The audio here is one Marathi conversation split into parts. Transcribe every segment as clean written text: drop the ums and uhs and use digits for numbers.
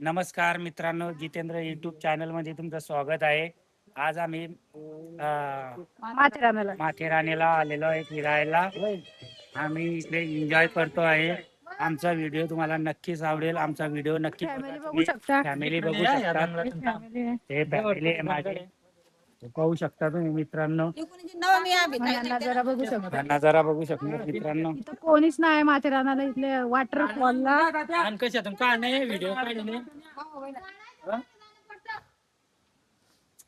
नमस्कार मित्रांनो, जितेंद्र युट्यूब चॅनल मध्ये तुमचं स्वागत आहे. आज आम्ही माथेरानला आलेलो आहे फिरायला. आम्ही इकडे एन्जॉय करतो आहे. आमचा व्हिडिओ तुम्हाला नक्कीच आवडेल. आमचा व्हिडिओ नक्की बघू शकता. फॅमिली बघू शकता. हे फॅमिली आहे माझे, पाहू शकता तुम्ही मित्रांनो. नजारा बघू शकता. नजारा बघू शकता मित्रांनो. इथं कोणीच नाही माथेरानला, इथले वॉटरफॉलला. आणि कशातून काय नाही व्हिडिओ काढले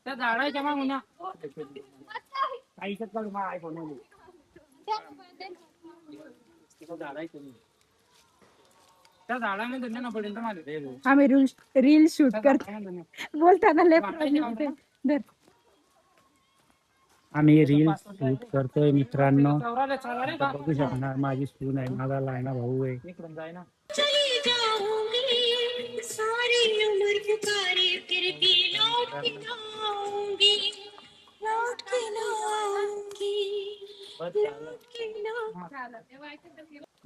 त्या झाडाच्या मागून ना काहीच काढू मग आयफोन त्या झाडाने धन्य पर्यंत माझे आम्ही रील शूट करतो बोलताना लेफ्ट. आम्ही रील शूट करतोय मित्रांनो. बघू शकणार माझी सून आहे, माझा लायना भाऊ आहे. इकडून जाय ना.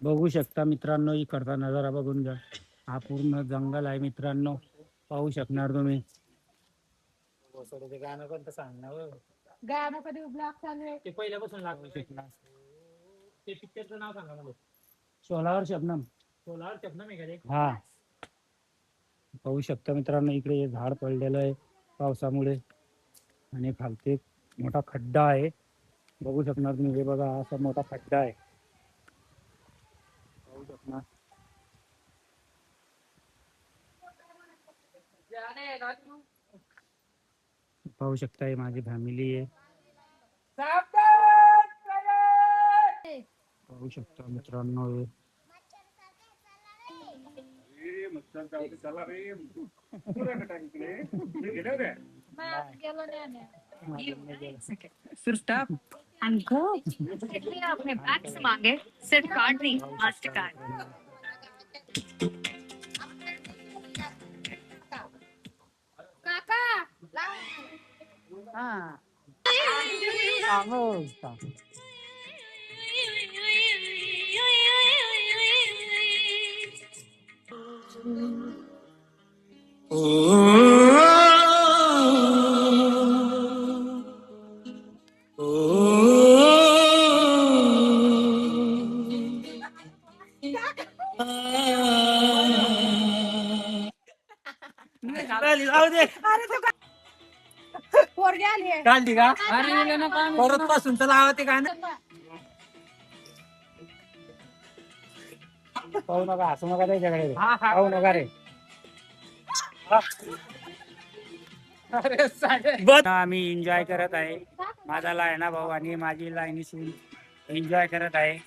बघू शकता मित्रांनो, इकडचा नजारा बघून जा. हा पूर्ण जंगल आहे मित्रांनो, पाहू शकणार तुम्ही. गाणं कोणतं सांगणार गाणं कधी ब्लॉग चालू आहे ते पहिल्यापासून लागू शकणार. ते पिक्चरचं नाव सांगा मला. सोलावर शबनम. सोलावर शबनम आहे का? हा, पाहू शकता मित्रांनो, इकडे हे झाड पडलेलं आहे पावसामुळे आणि खालती एक मोठा खड्डा आहे. बघू शकणार तुम्ही, हे बघा असा मोठा खड्डा आहे. पाहू शकणार. पाहू शकता हे माझी फॅमिली आहे. पाहू शकता मित्रांनो, Sir, stop and go. इसलिए आपने बैग से मांगे सिर्फ कार्ड नहीं, मास्टर कार्ड. काढली का? परत पासून तर लावते का ना. पाहू नका, हसू नका त्याच्याकडे. पाहू नका रे. आम्ही एन्जॉय करत आहे. माझा लायना भाऊ आणि माझी लायनी सून एन्जॉय करत आहे.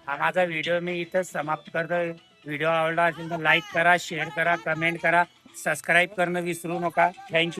हा माझा व्हिडिओ मी इथंच समाप्त करतोय. व्हिडिओ आवडला असेल तर लाईक करा, शेअर करा, कमेंट करा, सबस्क्राईब करणं विसरू नका. थँक्यू.